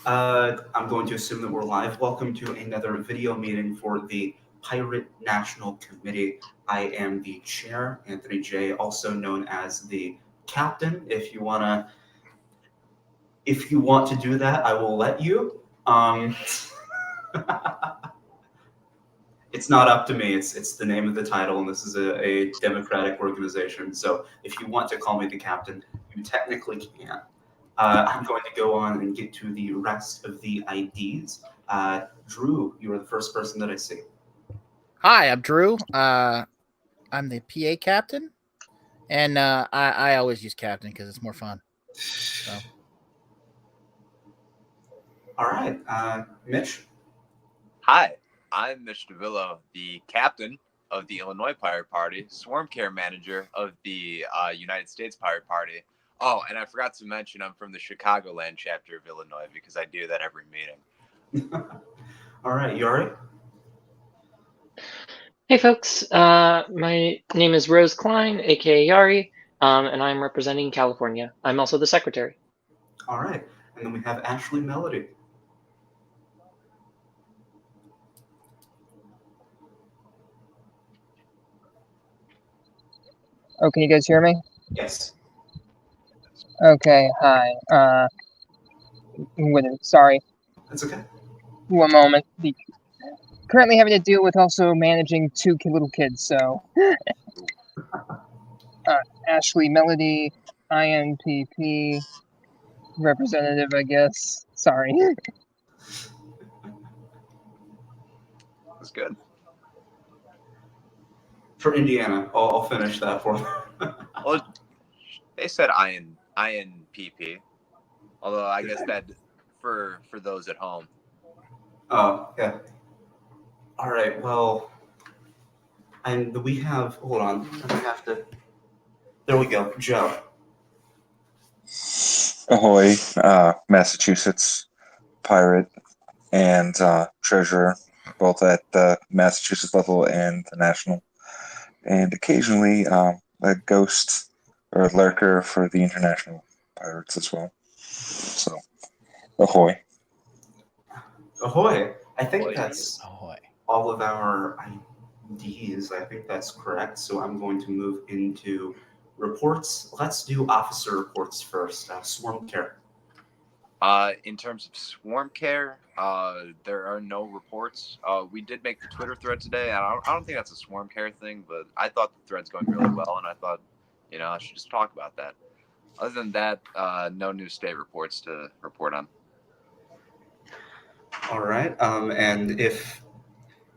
I'm going to assume that we're live. Welcome to another video meeting for the Pirate National Committee. I am the chair, Anthony J., also known as the captain. If you want to do that, I will let you. It's not up to me. It's the name of the title, and this is a democratic organization. So if you want to call me the captain, you technically can. I'm going to go on and get to the rest of the IDs. Drew, you are the first person that I see. Hi, I'm Drew. I'm the PA captain, and I always use captain because it's more fun. So. All right, Mitch. Hi, I'm Mitch DeVillo, the captain of the Illinois Pirate Party, swarm care manager of the United States Pirate Party. Oh, and I forgot to mention I'm from the Chicagoland chapter of Illinois because I do that every meeting. All right, Yuri. Hey folks, my name is Rose Klein, aka Yari, and I'm representing California. I'm also the secretary. All right, and then we have Ashley Melody. Oh, can you guys hear me? Yes. Okay, hi. Sorry. That's okay. One moment. Currently having to deal with also managing two little kids, so. Ashley Melody, INPP representative, I guess. Sorry. That's good. For Indiana, I'll finish that for them. Well, they said INPP, although I guess that for those at home. Oh, yeah. All right, well, and we have, hold on, I have to, there we go, Joe. Ahoy, Massachusetts pirate and treasurer, both at the Massachusetts level and the national, and occasionally a ghost or lurker for the international pirates as well. So, ahoy. Ahoy. I think that's Ahoy. all of our IDs. I think that's correct. So I'm going to move into reports. Let's do officer reports first. Swarm care. In terms of swarm care, there are no reports. We did make the Twitter thread today. I don't think that's a swarm care thing, but I thought the thread's going really well, and I thought, I should just talk about that. Other than that, no new state reports to report on. All right. And if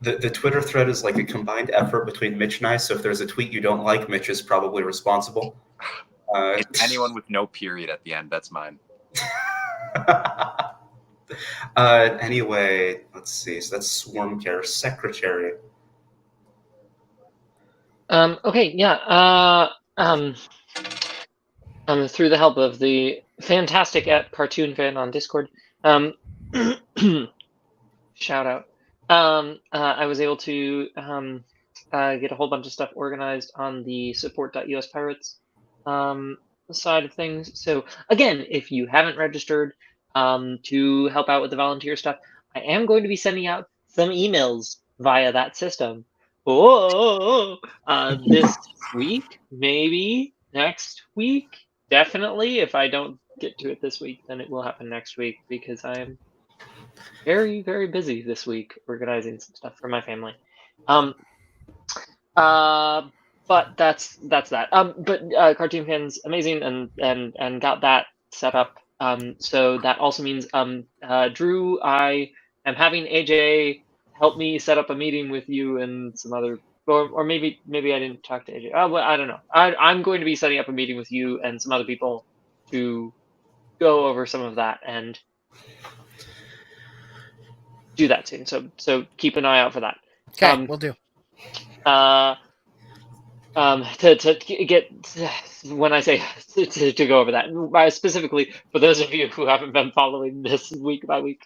the Twitter thread is like a combined effort between Mitch and I, so if there's a tweet you don't like, Mitch is probably responsible. It's anyone with no period at the end. That's mine. Anyway, let's see. So that's swarm care secretary. Okay, yeah. Through the help of the fantastic @cartoon fan on Discord, shout out. I was able to get a whole bunch of stuff organized on the support.us pirates side of things. So again, if you haven't registered to help out with the volunteer stuff, I am going to be sending out some emails via that system. This week, maybe next week, definitely. If I don't get to it this week, then it will happen next week because I am very, very busy this week organizing some stuff for my family. But that's that. But Cartoon Fan's amazing and got that set up. So that also means Drew, I am having AJ help me set up a meeting with you and some other, or maybe I didn't talk to AJ. Well, I don't know. I'm going to be setting up a meeting with you and some other people to go over some of that and do that soon. So keep an eye out for that. Okay, we'll do. To get, when I say to go over that, specifically for those of you who haven't been following this week by week,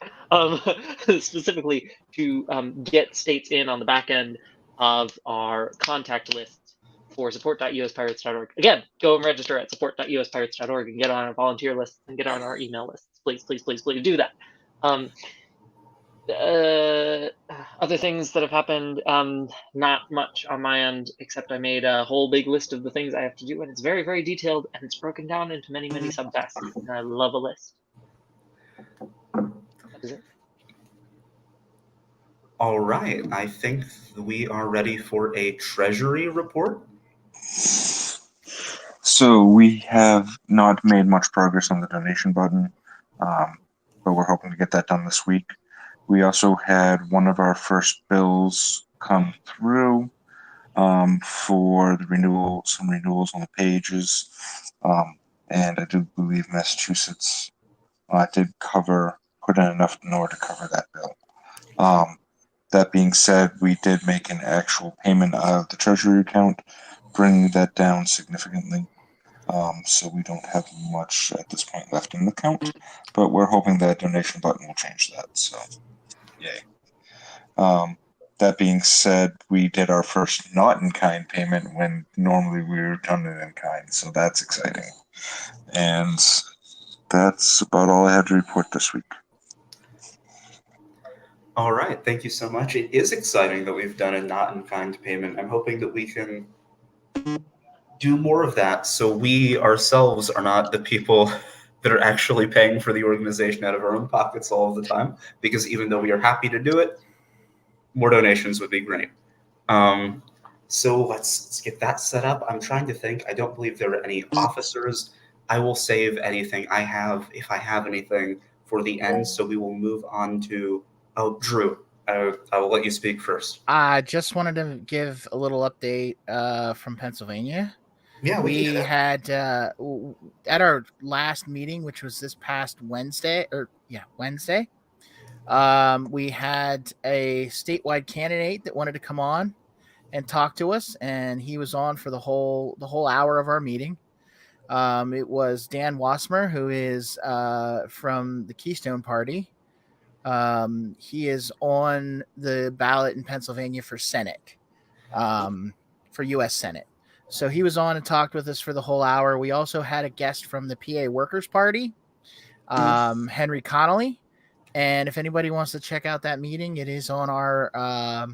specifically to get states in on the back end of our contact list for support.uspirates.org. Again, go and register at support.uspirates.org and get on our volunteer list and get on our email lists. Please do that. Other things that have happened, not much on my end, except I made a whole big list of the things I have to do, and it's very, very detailed, and it's broken down into many, many subtasks, and I love a list. That is it. All right, I think we are ready for a treasury report. So we have not made much progress on the donation button, but we're hoping to get that done this week. We also had one of our first bills come through for the some renewals on the pages, and I do believe Massachusetts did put in enough in order to cover that bill. That being said, we did make an actual payment out of the treasury account, bringing that down significantly. So we don't have much at this point left in the account, but we're hoping that donation button will change that. So, yay. That being said, we did our first not in kind payment when normally we were done it in kind, so that's exciting. And that's about all I have to report this week. All right, thank you so much. It is exciting that we've done a not in kind payment. I'm hoping that we can do more of that so we ourselves are not the people that are actually paying for the organization out of our own pockets all of the time, because even though we are happy to do it, more donations would be great. So let's get that set up. I'm trying to think. I don't believe there are any officers. I will save anything I have, if I have anything, for the end. So we will move on to, Drew. I will let you speak first. I just wanted to give a little update from Pennsylvania. Yeah, We had at our last meeting, which was this past Wednesday, we had a statewide candidate that wanted to come on and talk to us, and he was on for the whole hour of our meeting. It was Dan Wasmer, who is from the Keystone Party. He is on the ballot in Pennsylvania for Senate, for U.S. Senate. So he was on and talked with us for the whole hour. We also had a guest from the PA Workers' Party, Henry Connolly. And if anybody wants to check out that meeting, it is on our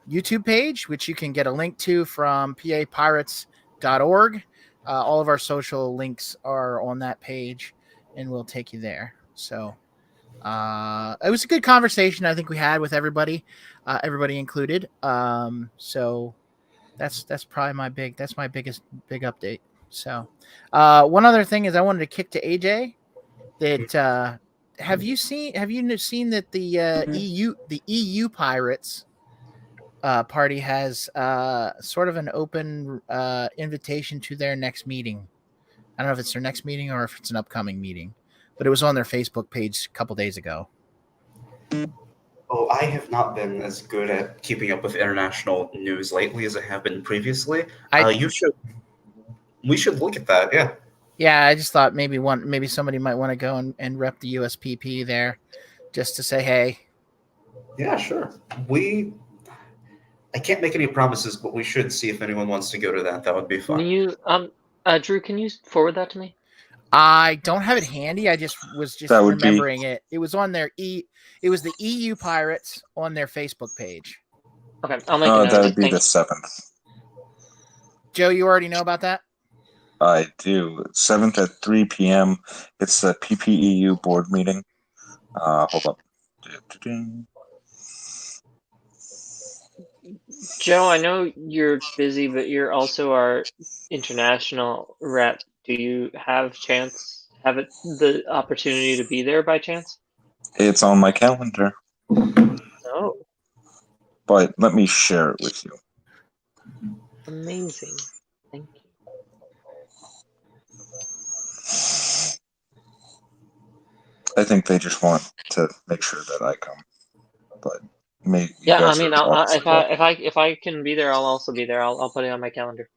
YouTube page, which you can get a link to from papirates.org. All of our social links are on that page, and we'll take you there. So it was a good conversation I think we had with everybody, everybody included. So that's probably my biggest update. So one other thing is I wanted to kick to AJ that have you seen that the EU Pirates party has sort of an open invitation to their next meeting. I don't know if it's their next meeting or if it's an upcoming meeting, but it was on their Facebook page a couple days ago. Oh, I have not been as good at keeping up with international news lately as I have been previously. We should look at that. Yeah. Yeah, I just thought maybe somebody might want to go and rep the USPP there, just to say hey. Yeah, sure. I can't make any promises, but we should see if anyone wants to go to that. That would be fun. Can you, Drew? Can you forward that to me? I don't have it handy. I was remembering it. It was on their It was the EU Pirates on their Facebook page. Okay, I'll make a note. That would be the 7th. Joe, you already know about that? I do. 7th at 3 p.m. It's the PPEU board meeting. Hold up. Joe, I know you're busy, but you're also our international rep. Do you have the opportunity to be there by chance? It's on my calendar. Oh. But let me share it with you. Amazing. Thank you. I think they just want to make sure that I come. But maybe yeah, I mean, if I can be there, I'll also be there. I'll put it on my calendar.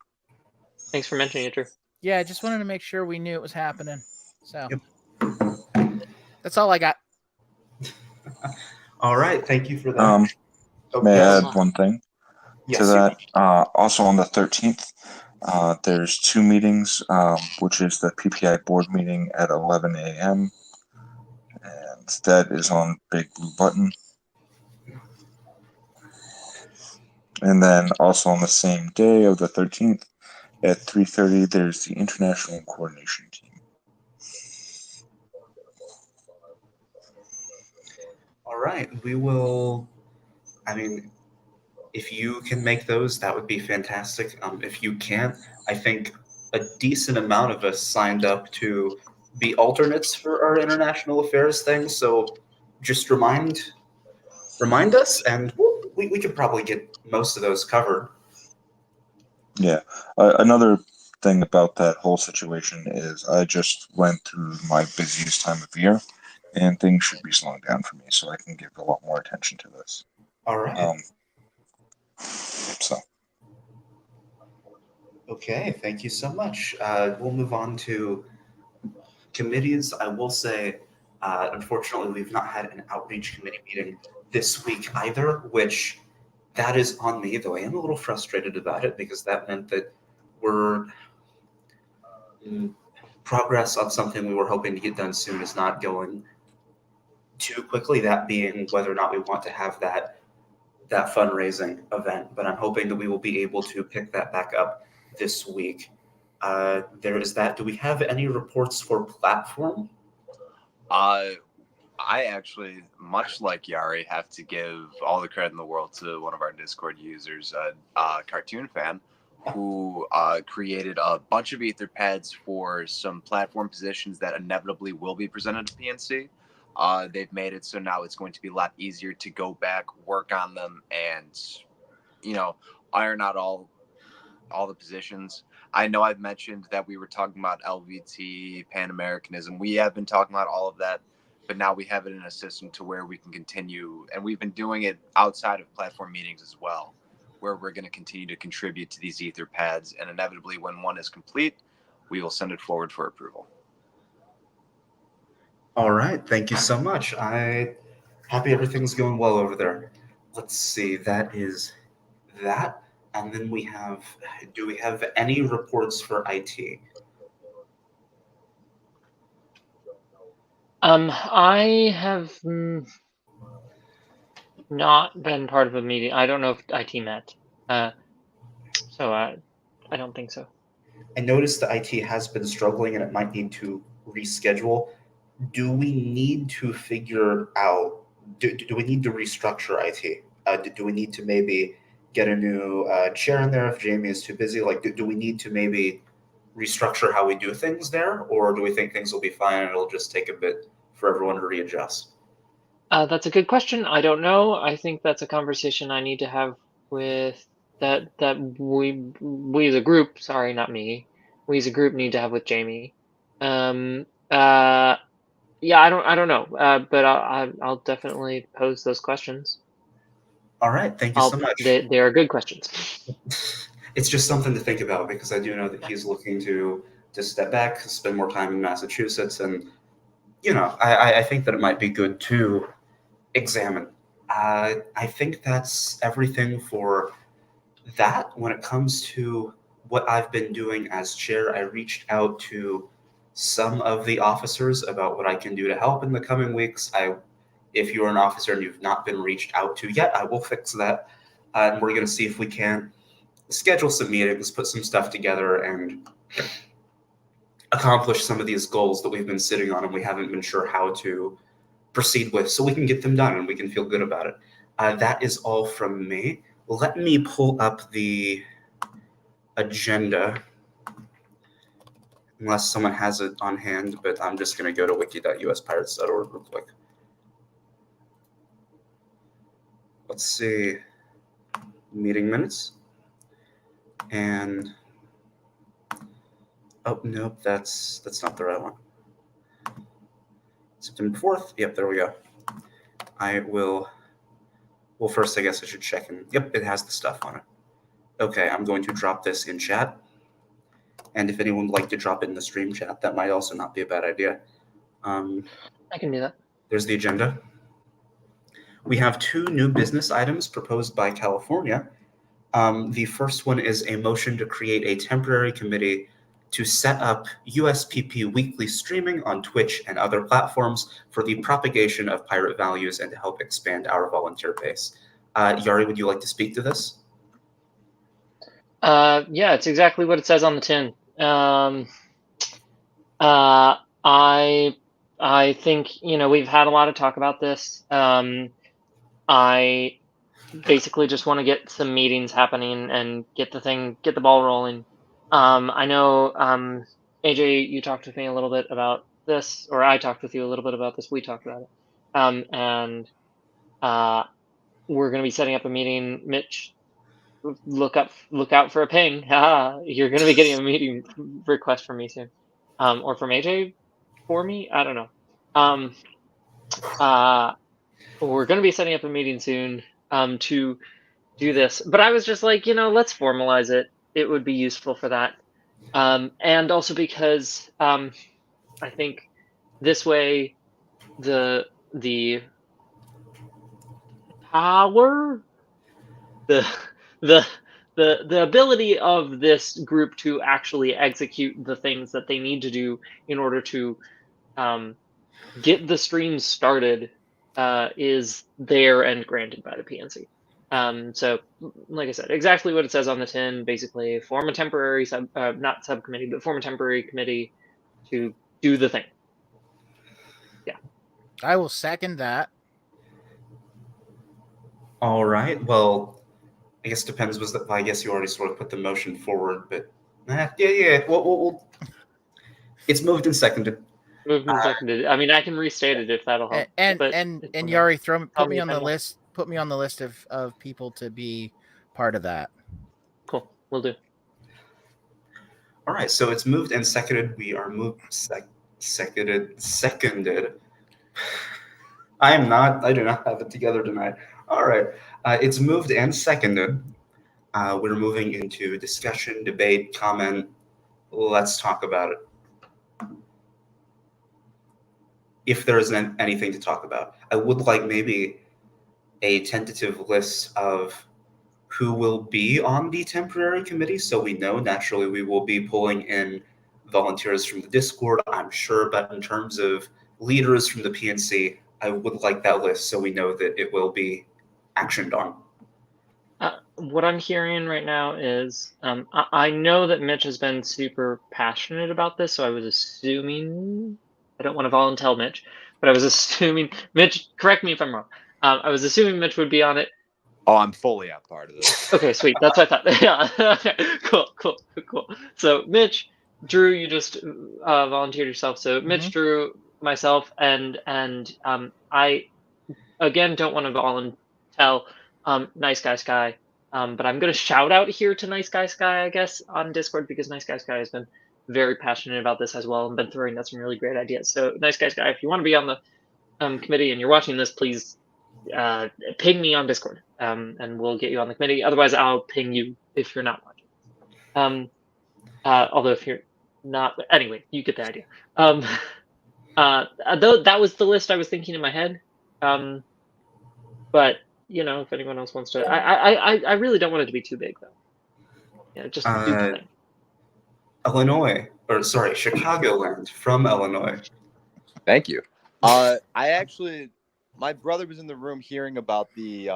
Thanks for mentioning it, Drew. Yeah, I just wanted to make sure we knew it was happening. So that's all I got. All right, thank you for that. May I add one thing Yes, to that? Also on the 13th, there's 2 meetings, which is the PPI board meeting at 11 a.m. that is on Big Blue Button. And then also on the same day of the 13th at 3:30, there's the International Coordination Team. All right, we will. I mean, if you can make those, that would be fantastic. If you can't, I think a decent amount of us signed up to be alternates for our international affairs thing. So just remind us, and we could probably get most of those covered. Yeah. Another thing about that whole situation is I just went through my busiest time of year, and things should be slowing down for me, so I can give a lot more attention to this. All right. So. Okay, thank you so much. We'll move on to committees. I will say, unfortunately, we've not had an outreach committee meeting this week either, which that is on me, though I am a little frustrated about it because that meant that we're progress on something we were hoping to get done soon is not going too quickly, that being whether or not we want to have that fundraising event. But I'm hoping that we will be able to pick that back up this week. There is that. Do we have any reports for platform? I actually, much like Yari, have to give all the credit in the world to one of our Discord users, Cartoon Fan, who created a bunch of Etherpads for some platform positions that inevitably will be presented to PNC. They've made it so now it's going to be a lot easier to go back, work on them, and, iron out all the positions. I know I've mentioned that we were talking about LVT, Pan-Americanism. We have been talking about all of that, but now we have it in a system to where we can continue, and we've been doing it outside of platform meetings as well, where we're going to continue to contribute to these Etherpads, and inevitably when one is complete, we will send it forward for approval. All right, thank you so much. I'm happy everything's going well over there. Let's see, that is that. And then do we have any reports for IT? I have not been part of a meeting. I don't know if IT met. So I don't think so. I noticed that IT has been struggling and it might need to reschedule. Do we need to figure out, do we need to restructure IT? Do we need to maybe get a new chair in there if Jamie is too busy? Like, do we need to maybe restructure how we do things there? Or do we think things will be fine and it'll just take a bit for everyone to readjust? That's a good question. I don't know. I think that's a conversation I need to have with that we as a group, sorry, not me. We as a group need to have with Jamie. Yeah, I don't know. But I'll definitely pose those questions. All right, thank you so much. They are good questions. It's just something to think about because I do know that he's looking to step back, spend more time in Massachusetts, and I think that it might be good to examine. I think that's everything for that. When it comes to what I've been doing as chair, I reached out to some of the officers about what I can do to help in the coming weeks. If you're an officer and you've not been reached out to yet, I will fix that. And we're going to see if we can schedule some meetings, put some stuff together, and accomplish some of these goals that we've been sitting on and we haven't been sure how to proceed with, so we can get them done and we can feel good about it. That is all from me. Let me pull up the agenda, unless someone has it on hand, but I'm just going to go to wiki.uspirates.org real quick. Let's see, meeting minutes. And, oh, nope, that's not the right one. September 4th, yep, there we go. Well, first I guess I should check in. Yep, it has the stuff on it. Okay, I'm going to drop this in chat. And if anyone would like to drop it in the stream chat, that might also not be a bad idea. I can do that. There's the agenda. We have 2 new business items proposed by California. The first one is a motion to create a temporary committee to set up USPP weekly streaming on Twitch and other platforms for the propagation of pirate values and to help expand our volunteer base. Yari, would you like to speak to this? Yeah, it's exactly what it says on the tin. I think, we've had a lot of talk about this. I basically just want to get some meetings happening and get the ball rolling. I know, AJ, you talked with me a little bit about this, or I talked with you a little bit about this. We talked about it. And we're going to be setting up a meeting. Mitch, look out for a ping. You're going to be getting a meeting request from me soon, or from AJ for me. I don't know. We're going to be setting up a meeting soon to do this. But I was just like, let's formalize it. It would be useful for that. And also because I think this way the power, the ability of this group to actually execute the things that they need to do in order to get the streams started is there and granted by the PNC. So, like I said, exactly what it says on the tin. Basically, form a temporary not subcommittee, but form a temporary committee to do the thing. Yeah, I will second that. All right. Well, I guess depends. I guess you already sort of put the motion forward, but yeah. We'll it's moved and seconded. Moved and seconded. I mean, I can restate it if that'll help. And Yari, put me on the list. Put me on the list of people to be part of that. Cool, will do. All right, so it's moved and seconded. We are seconded. I do not have it together tonight. All right, it's moved and seconded. We're moving into discussion, debate, comment. Let's talk about it. If there isn't anything to talk about, I would like maybe a tentative list of who will be on the temporary committee, so we know. Naturally, we will be pulling in volunteers from the Discord, I'm sure, but in terms of leaders from the PNC, I would like that list so we know that it will be actioned on. What I'm hearing right now is, I know that Mitch has been super passionate about this, so I was assuming, I don't want to volunteer Mitch, but I was assuming, Mitch, correct me if I'm wrong. I was assuming Mitch would be on it. Oh, I'm fully a part of this. Okay, sweet. That's what I thought. Yeah. Okay. Cool. So Mitch, Drew, you just volunteered yourself. So Mitch, Drew, myself, and I again don't want to volunteer Nice Guy Sky, but I'm gonna shout out here to Nice Guy Sky, I guess, on Discord, because Nice Guy Sky has been very passionate about this as well and been throwing out some really great ideas. So Nice Guy Sky, if you want to be on the committee and you're watching this, please ping me on Discord, and we'll get you on the committee. Otherwise, I'll ping you if you're not watching. Although if you're not, anyway, you get the idea. Though that was the list I was thinking in my head. But if anyone else wants to, I really don't want it to be too big though. Yeah, just do the thing. Chicagoland from Illinois. Thank you. My brother was in the room hearing about the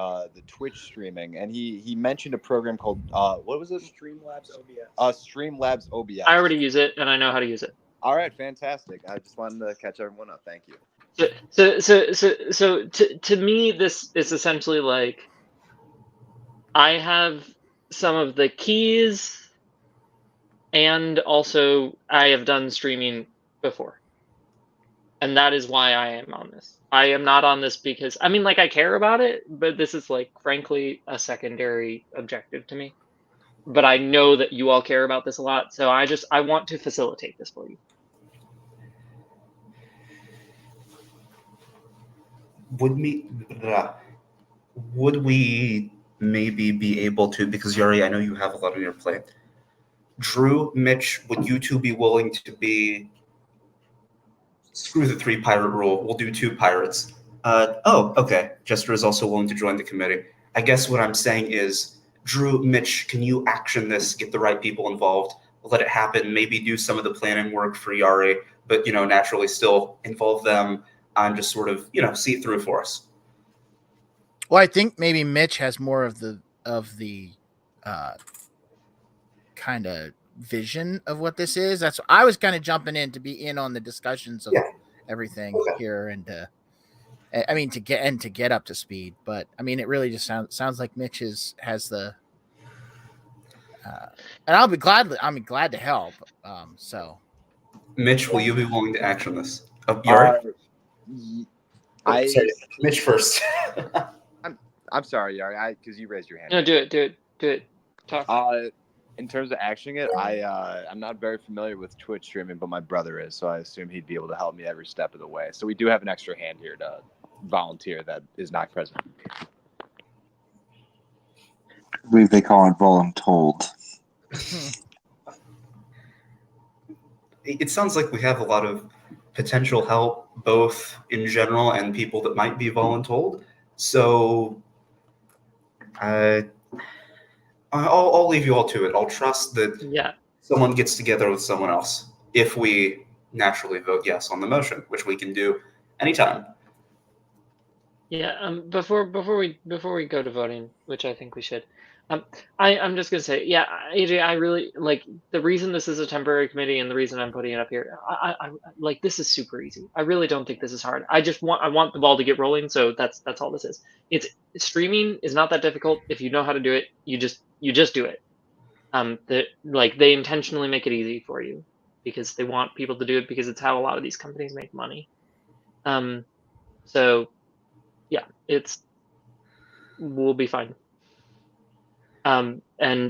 Twitch streaming, and he mentioned a program called what was it? Streamlabs OBS. Streamlabs OBS. I already use it, and I know how to use it. All right, fantastic. I just wanted to catch everyone up. Thank you. So to me, this is essentially like I have some of the keys, and also I have done streaming before. And that is why I am on this. I am not on this because, I care about it, but this is, frankly, a secondary objective to me. But I know that you all care about this a lot, so I want to facilitate this for you. Would we maybe be able to, because Yari, I know you have a lot on your plate. Drew, Mitch, would you two be willing to be... Screw the 3 pirate rule. We'll do 2 pirates. Okay. Jester is also willing to join the committee. I guess what I'm saying is, Drew, Mitch, can you action this, get the right people involved? let it happen, maybe do some of the planning work for Yari, but, naturally still involve them and just sort of, see it through for us. Well, I think maybe Mitch has more of the kind of vision of what this is. That's I was kind of jumping in to be in on the discussions of everything here, and to get up to speed. But I mean, it really just sounds like Mitch has the. And I'm glad to help. So, Mitch, will you be willing to action this? Yari? Sorry, Mitch first. I'm sorry, Yari, because you raised your hand. No, do it. Talk. In terms of actioning it, I'm not very familiar with Twitch streaming, but my brother is, so I assume he'd be able to help me every step of the way. So we do have an extra hand here to volunteer that is not present. I believe they call it voluntold. It sounds like we have a lot of potential help, both in general and people that might be voluntold. So I'll leave you all to it. I'll trust that someone gets together with someone else if we naturally vote yes on the motion, which we can do anytime. Yeah. Before we go to voting, which I think we should. I'm just gonna say, AJ, I really like the reason this is a temporary committee and the reason I'm putting it up here. I like this is super easy. I really don't think this is hard. I want the ball to get rolling, so that's all this is. It's streaming is not that difficult. If you know how to do it, you just do it. They intentionally make it easy for you because they want people to do it because it's how a lot of these companies make money. So yeah, we'll be fine. And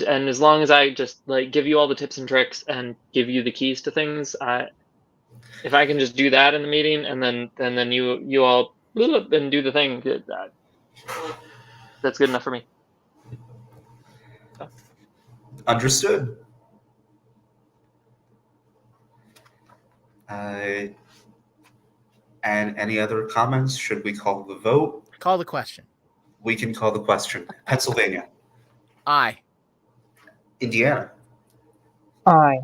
as long as I just give you all the tips and tricks and give you the keys to things, if I can just do that in the meeting and then you all and do the thing, that's good enough for me. So. Understood. And any other comments? Should we call the vote? Call the question. We can call the question. Pennsylvania. Aye. Indiana. Aye.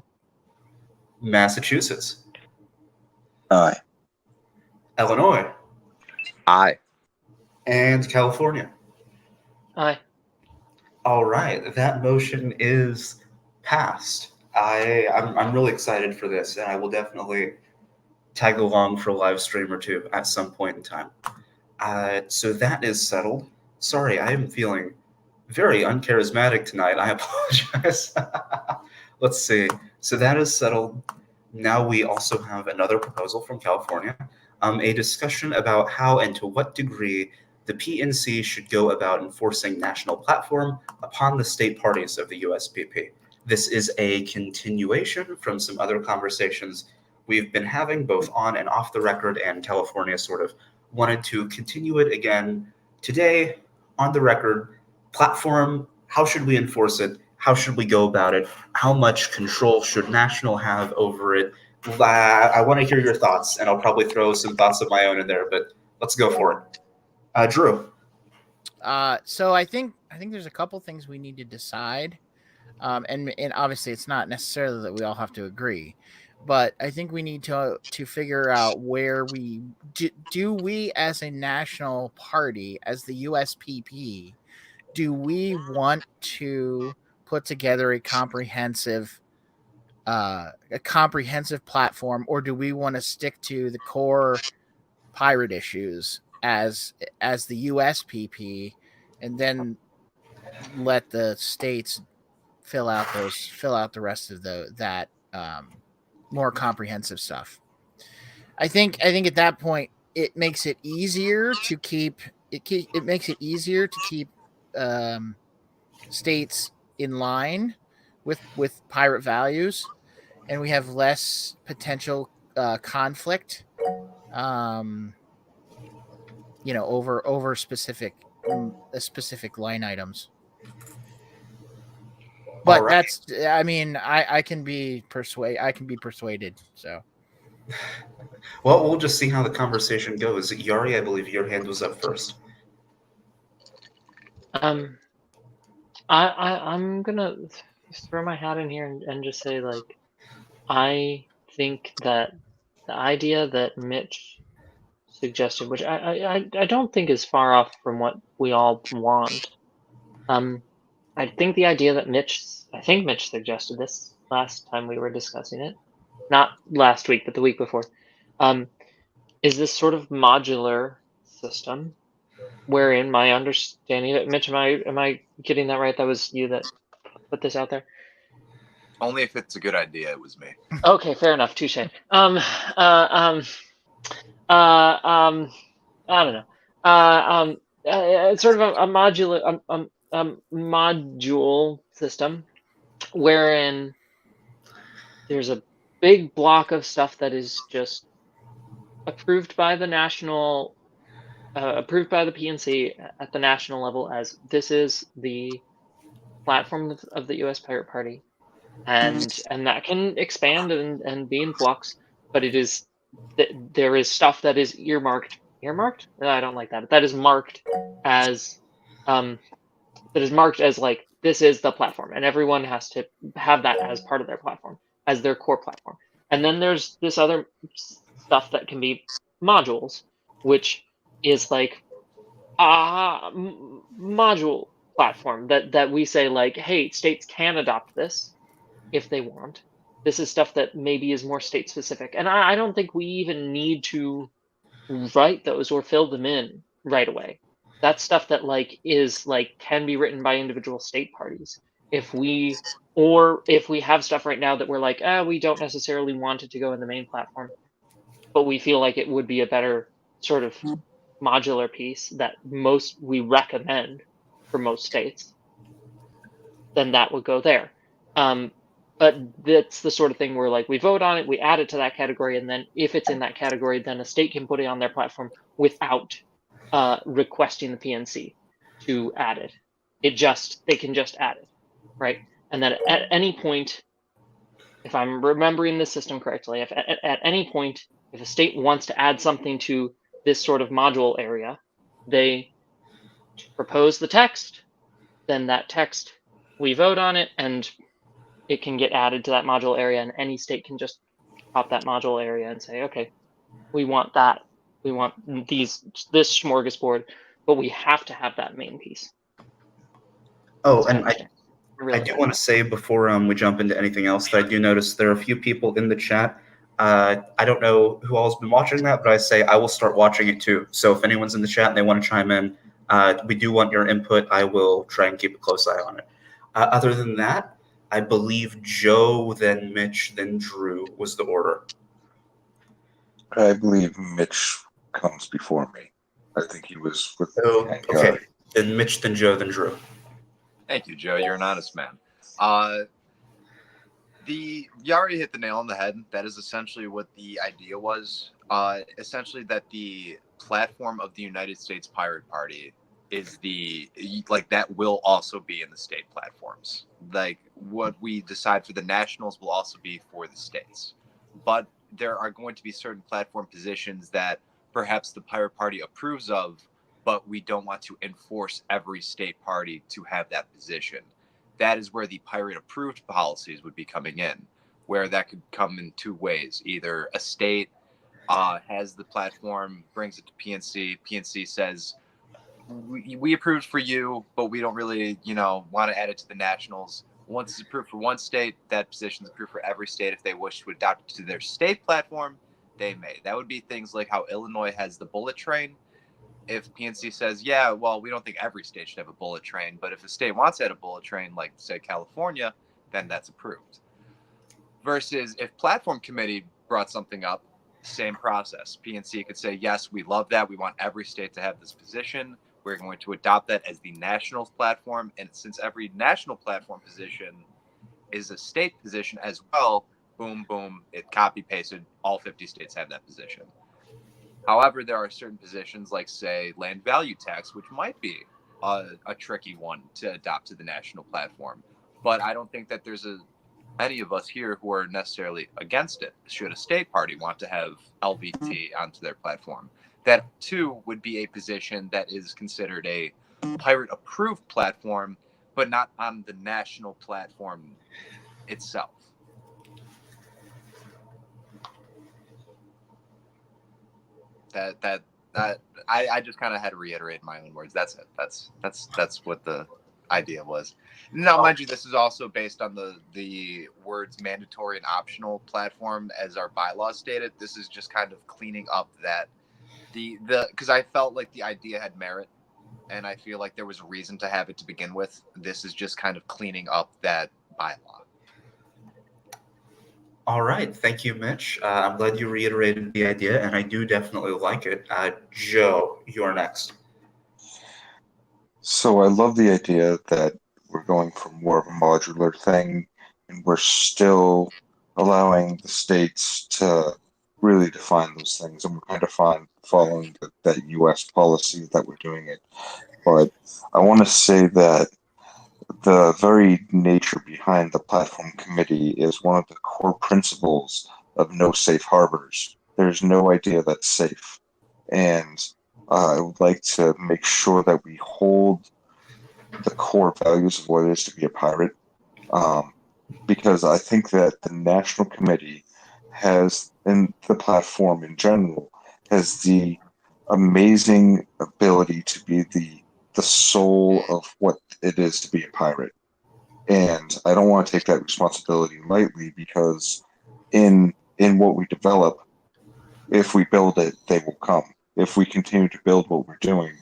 Massachusetts. Aye. Illinois. Aye. And California. Aye. All right, that motion is passed. I'm really excited for this, and I will definitely tag along for a live stream or two at some point in time. So that is settled. Sorry, I am feeling very uncharismatic tonight. I apologize. Let's see. So that is settled. Now we also have another proposal from California, a discussion about how and to what degree the PNC should go about enforcing national platform upon the state parties of the USPP. This is a continuation from some other conversations we've been having both on and off the record, and California sort of wanted to continue it again today on the record. Platform, how should we enforce it? How should we go about it? How much control should national have over it? I want to hear your thoughts, and I'll probably throw some thoughts of my own in there, but let's go for it. Drew. So I think there's a couple things we need to decide. And obviously it's not necessarily that we all have to agree, but I think we need to figure out where we do we as a national party, as the USPP, do we want to put together a comprehensive platform, or do we want to stick to the core pirate issues as the USPP, and then let the states fill out the rest of that more comprehensive stuff? I think at that point it makes it easier to keep states in line with pirate values, and we have less potential conflict over specific line items. But right. I can be persuaded. So, well, we'll just see how the conversation goes. Yari, I believe your hand was up first. I'm gonna. just throw my hat in here and just say, like, I think that the idea that Mitch suggested, which I don't think is far off from what we all want. I think the idea that I think Mitch suggested this last time we were discussing it, not last week, but the week before, is this sort of modular system wherein my understanding of Mitch, am I getting that right? That was you that put this out there. Only if it's a good idea, it was me. Okay, fair enough. Touche. I don't know. It's sort of a modular module system wherein there's a big block of stuff that is just approved by the PNC at the national level as this is the platform of the U.S. Pirate Party, and that can expand and be in flux, but there is stuff that is earmarked. Earmarked? No, I don't like that. That is marked as like this is the platform, and everyone has to have that as part of their platform, as their core platform. And then there's this other stuff that can be modules, which is like module platform that we say, like, hey, states can adopt this if they want. This is stuff that maybe is more state specific, and I don't think we even need to write those or fill them in right away. That's stuff that can be written by individual state parties. If we have stuff right now that we're like, we don't necessarily want it to go in the main platform, but we feel like it would be a better sort of modular piece that we recommend for most states, then that would go there. But that's the sort of thing where, like, we vote on it, we add it to that category, and then if it's in that category, then a state can put it on their platform without requesting the PNC to add it. They can just add it, right? And then at any point, if I'm remembering the system correctly, if at any point, if a state wants to add something to this sort of module area, they propose the text, then that text, we vote on it, and it can get added to that module area, and any state can just pop that module area and say, okay, we want that. We want this smorgasbord, but we have to have that main piece. Oh, and I do want to say before we jump into anything else that I do notice there are a few people in the chat. I don't know who all has been watching that, but I say I will start watching it too. So if anyone's in the chat and they want to chime in, we do want your input. I will try and keep a close eye on it. Other than that, I believe Joe, then Mitch, then Drew was the order. I believe Mitch comes before me. I think he was with. Okay. Then Mitch, then Joe, then Drew. Thank you, Joe. You're an honest man. You already hit the nail on the head. That is essentially what the idea was. Essentially, that the platform of the United States Pirate Party is that will also be in the state platforms. Like, what we decide for the nationals will also be for the states. But there are going to be certain platform positions that perhaps the Pirate Party approves of, but we don't want to enforce every state party to have that position. That is where the pirate approved policies would be coming in, where that could come in two ways. Either a state has the platform, brings it to PNC. PNC says, we approved for you, but we don't really, want to add it to the nationals. Once it's approved for one state, that position is approved for every state. If they wish to adopt it to their state platform, they may. That would be things like how Illinois has the bullet train. If PNC says, yeah, well, we don't think every state should have a bullet train, but if a state wants to add a bullet train, like, say, California, then that's approved. Versus if Platform Committee brought something up, same process. PNC could say, yes, we love that. We want every state to have this position. We're going to adopt that as the national platform. And since every national platform position is a state position as well, boom, boom, it copy-pasted. All 50 states have that position. However, there are certain positions like, say, land value tax, which might be a tricky one to adopt to the national platform. But I don't think that there's any of us here who are necessarily against it. Should a state party want to have LVT onto their platform? That, too, would be a position that is considered a pirate-approved platform, but not on the national platform itself. I just kind of had to reiterate in my own words. That's it. That's what the idea was. Now, mind you, this is also based on the words mandatory and optional platform as our bylaws stated. This is just kind of cleaning up that because I felt like the idea had merit, and I feel like there was a reason to have it to begin with. This is just kind of cleaning up that bylaw. All right. Thank you, Mitch. I'm glad you reiterated the idea, and I do definitely like it. Joe, you're next. So I love the idea that we're going for more of a modular thing, and we're still allowing the states to really define those things, and we're kind of following that U.S. policy that we're doing it. But I want to say that the very nature behind the platform committee is one of the core principles of no safe harbors. There's no idea that's safe. And I would like to make sure that we hold the core values of what it is to be a pirate. Because I think that the National Committee has, and the platform in general, has the amazing ability to be the soul of what it is to be a pirate. And I don't want to take that responsibility lightly, because in what we develop, if we build it, they will come. If we continue to build what we're doing,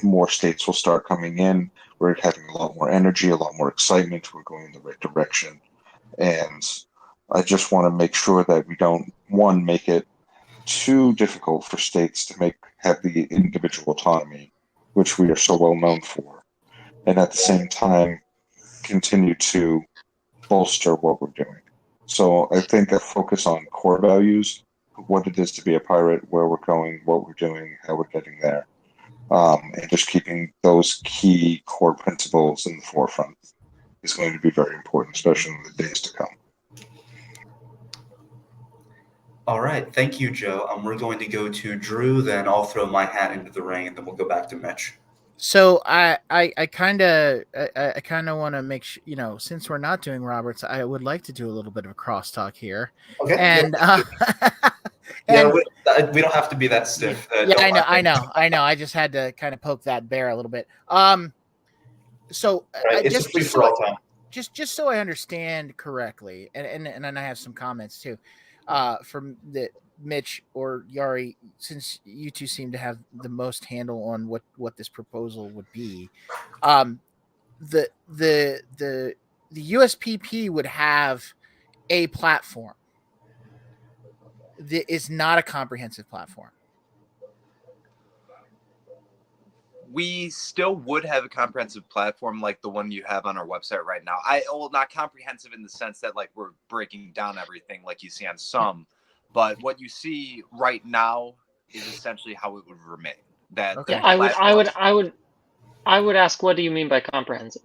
more states will start coming in. We're having a lot more energy, a lot more excitement. We're going in the right direction. And I just want to make sure that we don't, one, make it too difficult for states to have the individual autonomy, which we are so well known for, and at the same time continue to bolster what we're doing. So I think a focus on core values, what it is to be a pirate, where we're going, what we're doing, how we're getting there, and just keeping those key core principles in the forefront is going to be very important, especially in the days to come. All right. Thank you, Joe. We're going to go to Drew, then I'll throw my hat into the ring, and then we'll go back to Mitch. So I kind of want to make sure, since we're not doing Roberts, I would like to do a little bit of a crosstalk here. Okay. And we don't have to be that stiff. I know. I just had to kind of poke that bear a little bit. So right. It's just for all time. Just so I understand correctly, and then I have some comments too, from Mitch or Yari, since you two seem to have the most handle on what this proposal would be. The USPP would have a platform that is not a comprehensive platform. We still would have a comprehensive platform like the one you have on our website right now. Not comprehensive in the sense that like we're breaking down everything like you see on some, but what you see right now is essentially how it would remain. Okay. I would ask, what do you mean by comprehensive?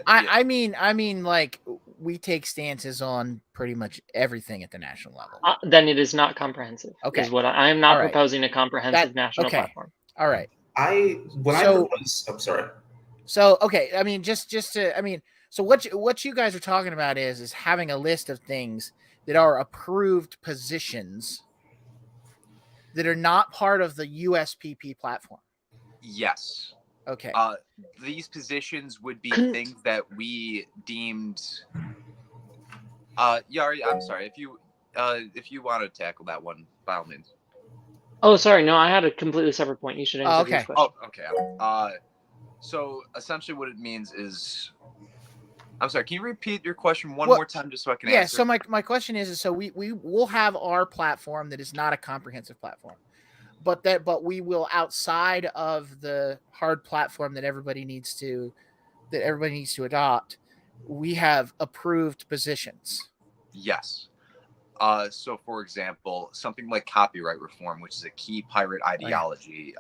I mean, like, we take stances on pretty much everything at the national level. Then it is not comprehensive. Okay. Is what I am not All right. proposing a comprehensive national okay. platform. All right. I'm sorry. So okay, I mean, so what you guys are talking about is having a list of things that are approved positions that are not part of the USPP platform. Yes. Okay. These positions would be things that we deemed. Yari, I'm sorry if you want to tackle that one, by all means. Oh, sorry. No, I had a completely separate point. You should answer this question. Oh, okay. So essentially, what it means is, I'm sorry. Can you repeat your question one more time, just so I can answer? Yeah. So my question is so we will have our platform that is not a comprehensive platform, but we will, outside of the hard platform that everybody needs to adopt, we have approved positions. Yes. So, for example, something like copyright reform, which is a key pirate ideology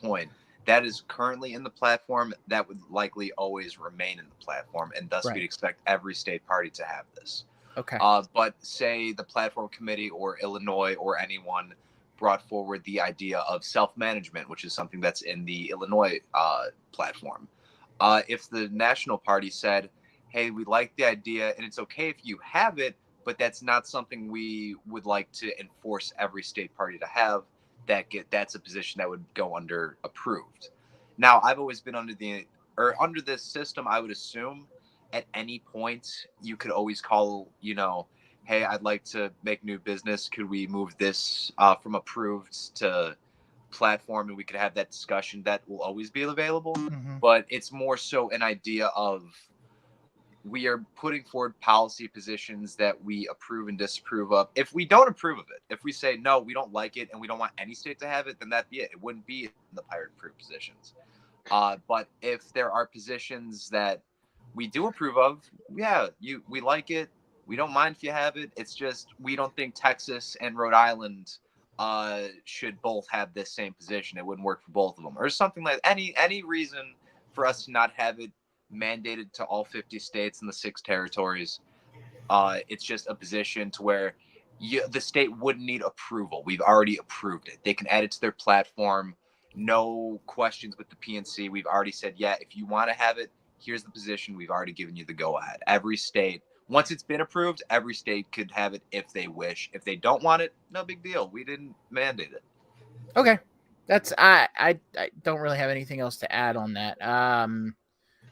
point, that is currently in the platform, that would likely always remain in the platform, and thus we'd expect every state party to have this. Okay. But say the platform committee or Illinois or anyone brought forward the idea of self-management, which is something that's in the Illinois platform. If the National Party said, hey, we like the idea and it's okay if you have it, but that's not something we would like to enforce every state party to have, that's a position that would go under approved. Now, I've always been under this system. I would assume at any point you could always call, hey, I'd like to make new business. Could we move this from approved to platform, and we could have that discussion. That will always be available. Mhm. But it's more so an idea of we are putting forward policy positions that we approve and disapprove of. If we don't approve of it, if we say no, we don't like it and we don't want any state to have it, then that'd be it. It wouldn't be in the pirate approved positions. But if there are positions that we do approve of, yeah, we like it. We don't mind if you have it. It's just we don't think Texas and Rhode Island should both have this same position. It wouldn't work for both of them, or something like any reason for us to not have it mandated to all 50 states and the 6 territories. It's just a position to where the state wouldn't need approval. We've already approved it. They can add it to their platform. No questions with the PNC. We've already said, yeah, if you want to have it, here's the position. We've already given you the go ahead. Every state, once it's been approved, every state could have it if they wish. If they don't want it, no big deal. We didn't mandate it. Okay, that's I don't really have anything else to add on that.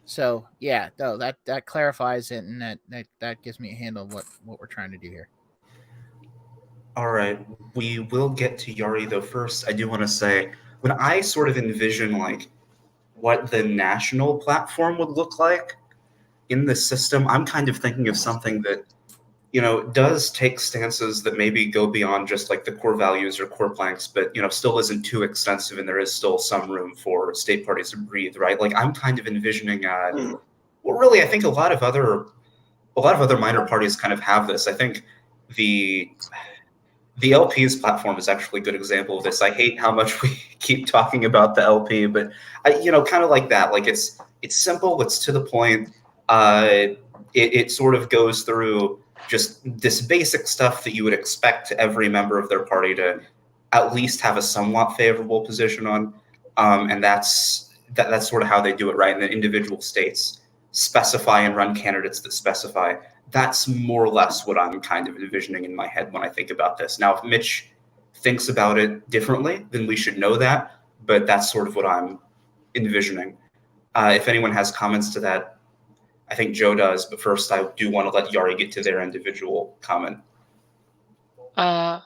So yeah, no, that clarifies it, and that gives me a handle of what we're trying to do here. All right, we will get to Yari though. First, I do want to say, when I sort of envision like what the national platform would look like in the system, I'm kind of thinking of something that, does take stances that maybe go beyond just like the core values or core planks, but, still isn't too extensive, and there is still some room for state parties to breathe, right? Like I'm kind of envisioning, well, really, I think a lot of other minor parties kind of have this. I think the LP's platform is actually a good example of this. I hate how much we keep talking about the LP, but kind of like that. Like it's simple, it's to the point. It sort of goes through just this basic stuff that you would expect every member of their party to at least have a somewhat favorable position on, and that's sort of how they do it, right? And the individual states specify and run candidates that specify. That's more or less what I'm kind of envisioning in my head when I think about this. Now, if Mitch thinks about it differently, then we should know that, but that's sort of what I'm envisioning. If anyone has comments to that, I think Joe does, but first I do want to let Yari get to their individual comment. Yeah,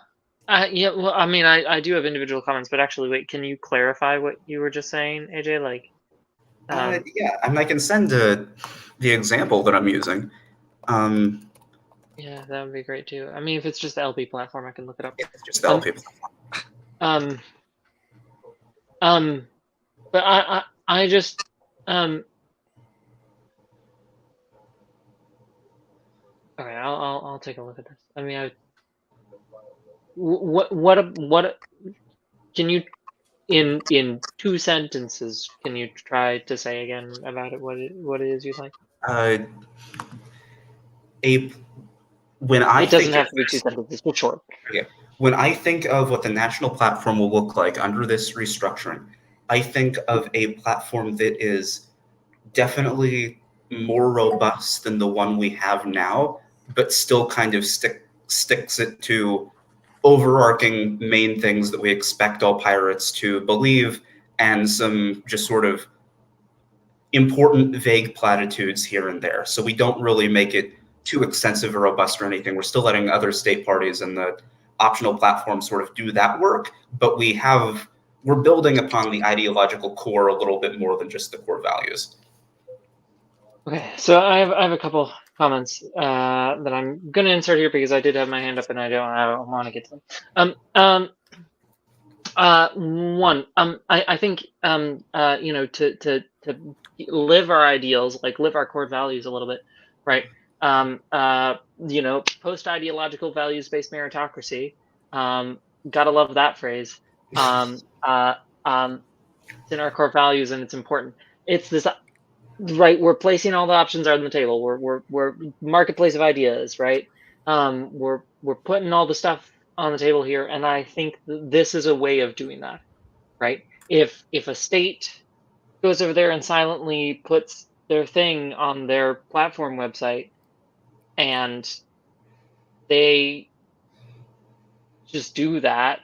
well, I mean, I do have individual comments, but actually, wait, can you clarify what you were just saying, AJ? Like, yeah, I mean, I can send the example that I'm using. yeah, that would be great too. I mean, if it's just the LP platform, I can look it up. It's just the LP. But I just okay, I'll take a look at this. I mean, what can you in 2 sentences can you try to say again about it? What it is you'd like? When I it doesn't have to be 2 sentences, but short. Okay. When I think of what the national platform will look like under this restructuring, I think of a platform that is definitely more robust than the one we have now, but still kind of sticks it to overarching main things that we expect all pirates to believe, and some just sort of important vague platitudes here and there. So we don't really make it too extensive or robust or anything. We're still letting other state parties and the optional platform sort of do that work, but we're building upon the ideological core a little bit more than just the core values. Okay, so I have a couple comments that I'm gonna insert here because I did have my hand up and I don't want to get to them. One, I think to live our ideals, like live our core values a little bit, right? Post-ideological values-based meritocracy. Gotta love that phrase. It's in our core values, and it's important. It's this, right? We're placing all the options on the table. We're marketplace of ideas, right? We're putting all the stuff on the table here, and I think this is a way of doing that, right? If a state goes over there and silently puts their thing on their platform website, and they just do that,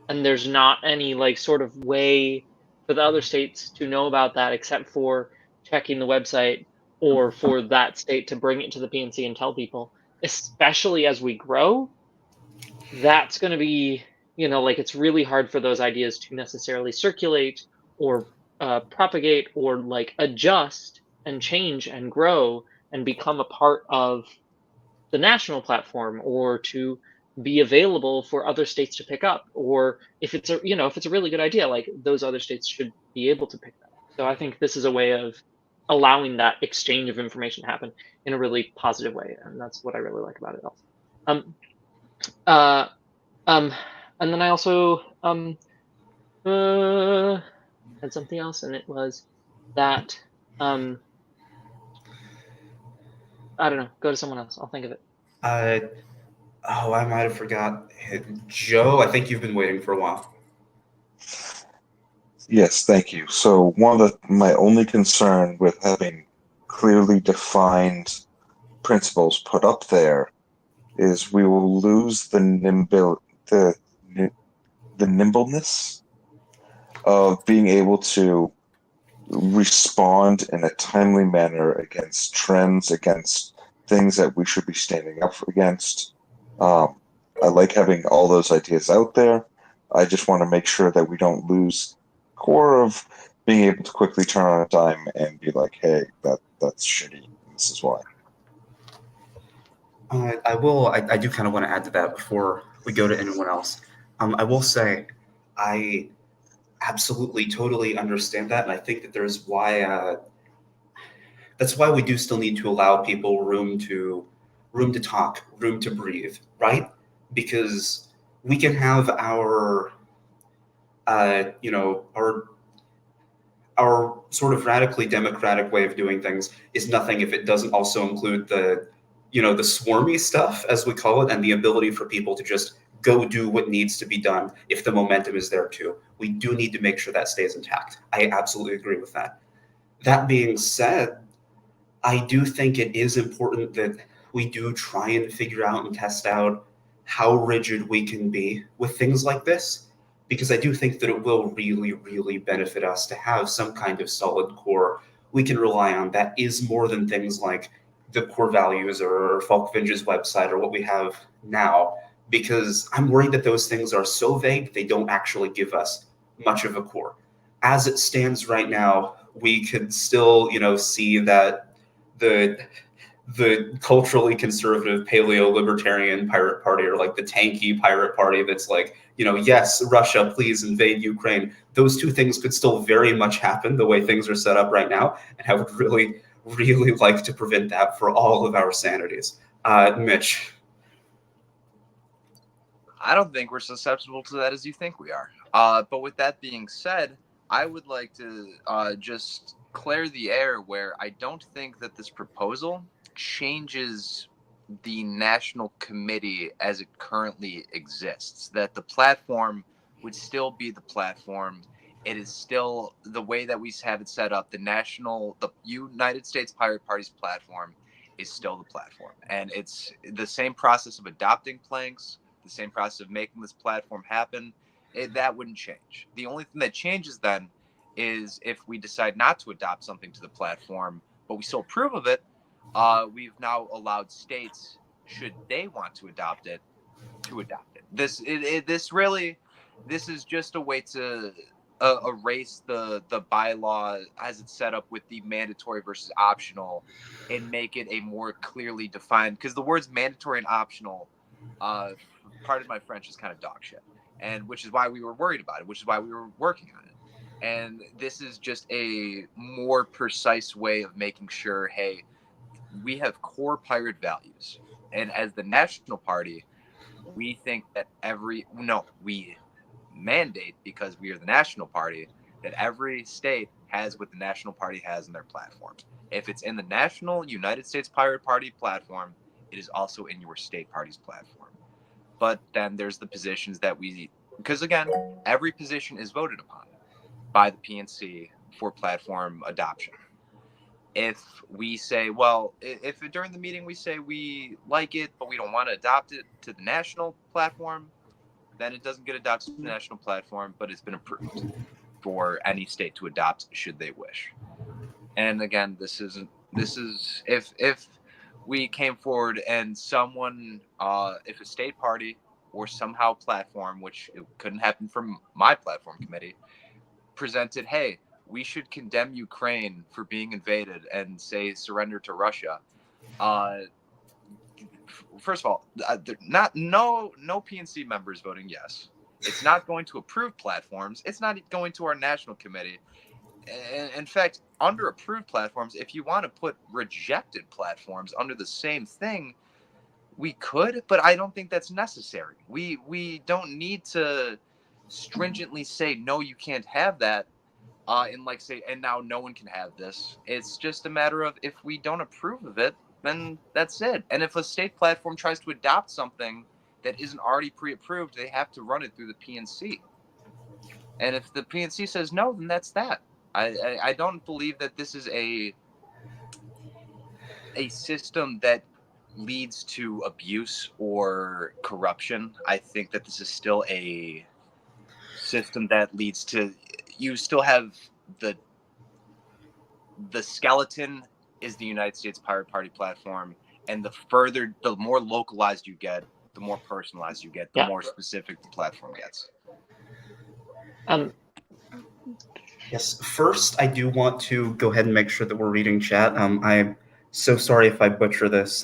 and there's not any like sort of way for the other states to know about that except for checking the website or for that state to bring it to the PNC and tell people, especially as we grow, that's going to be, like it's really hard for those ideas to necessarily circulate or propagate or like adjust and change and grow and become a part of the national platform, or to be available for other states to pick up, or if it's a really good idea, like those other states should be able to pick that up. So I think this is a way of allowing that exchange of information to happen in a really positive way, and that's what I really like about it also. And then I also had something else, and it was that I don't know, go to someone else, I'll think of it. I might have forgot. Joe, I think you've been waiting for a while. Yes, thank you. So my only concern with having clearly defined principles put up there is we will lose the nimbleness of being able to respond in a timely manner against trends, against things that we should be standing up against. I like having all those ideas out there. I just want to make sure that we don't lose core of being able to quickly turn on a dime and be like, hey, that's shitty. This is why. I do kind of want to add to that before we go to anyone else. I will say, I absolutely, totally understand that, and I think that there's why. That's why we do still need to allow people room to talk, room to breathe, right? Because we can have our sort of radically democratic way of doing things is nothing if it doesn't also include the swarmy stuff, as we call it, and the ability for people to just go do what needs to be done if the momentum is there too. We do need to make sure that stays intact. I absolutely agree with that. That being said, I do think it is important that we do try and figure out and test out how rigid we can be with things like this, because I do think that it will really, really benefit us to have some kind of solid core we can rely on that is more than things like the core values or Falkvinge's website or what we have now, because I'm worried that those things are so vague they don't actually give us much of a core. As it stands right now, we could still, see that the culturally conservative paleo-libertarian pirate party, or like the tanky pirate party that's like, yes, Russia, please invade Ukraine. Those two things could still very much happen the way things are set up right now, and I would really, really like to prevent that for all of our sanities. Mitch. I don't think we're susceptible to that as you think we are. But with that being said, I would like to just clear the air where I don't think that this proposal changes the national committee as it currently exists. That the platform would still be the platform. It is still the way that we have it set up. The United States Pirate Party's platform is still the platform. And it's the same process of adopting planks, the same process of making this platform happen. That wouldn't change. The only thing that changes then is if we decide not to adopt something to the platform, but we still approve of it, we've now allowed states, should they want to adopt it, to adopt it. This is just a way to erase the bylaw as it's set up with the mandatory versus optional, and make it a more clearly defined, because the words mandatory and optional, pardon my French, is kind of dog shit, and which is why we were worried about it, which is why we were working on it. And this is just a more precise way of making sure, hey, we have core pirate values. And as the national party, we think that we mandate, because we are the national party, that every state has what the national party has in their platform. If it's in the national United States Pirate Party platform, it is also in your state party's platform. But then there's the positions that because again, every position is voted upon by the PNC, for platform adoption. If we say, well, if during the meeting we say we like it, but we don't want to adopt it to the national platform, then it doesn't get adopted to the national platform, but it's been approved for any state to adopt should they wish. And again, this is if we came forward and someone, if a state party or somehow platform, which it couldn't happen from my platform committee, presented, hey, we should condemn Ukraine for being invaded and say surrender to Russia. First of all, no PNC members voting yes. It's not going to approved platforms. It's not going to our national committee. In fact, under approved platforms, if you want to put rejected platforms under the same thing, we could, but I don't think that's necessary. We don't need to stringently say, no, you can't have that. And like say, and now no one can have this. It's just a matter of if we don't approve of it, then that's it. And if a state platform tries to adopt something that isn't already pre-approved, they have to run it through the PNC. And if the PNC says no, then that's that. I don't believe that this is a system that leads to abuse or corruption. I think that this is still a system that leads to, you still have the skeleton is the United States Pirate Party platform, and the more localized you get, the more personalized you get, the more specific the platform gets. Yes, first I do want to go ahead and make sure that we're reading chat. I'm so sorry if I butcher this.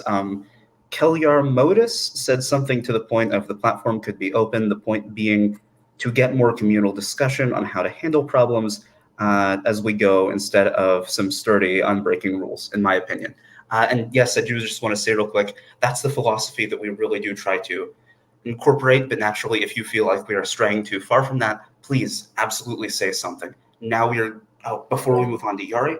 Kelyar Modus said something to the point of the platform could be open, the point being to get more communal discussion on how to handle problems as we go instead of some sturdy unbreaking rules, in my opinion. And yes, I do just want to say real quick, that's the philosophy that we really do try to incorporate, but naturally, if you feel like we are straying too far from that, please absolutely say something. Now before we move on to Yari,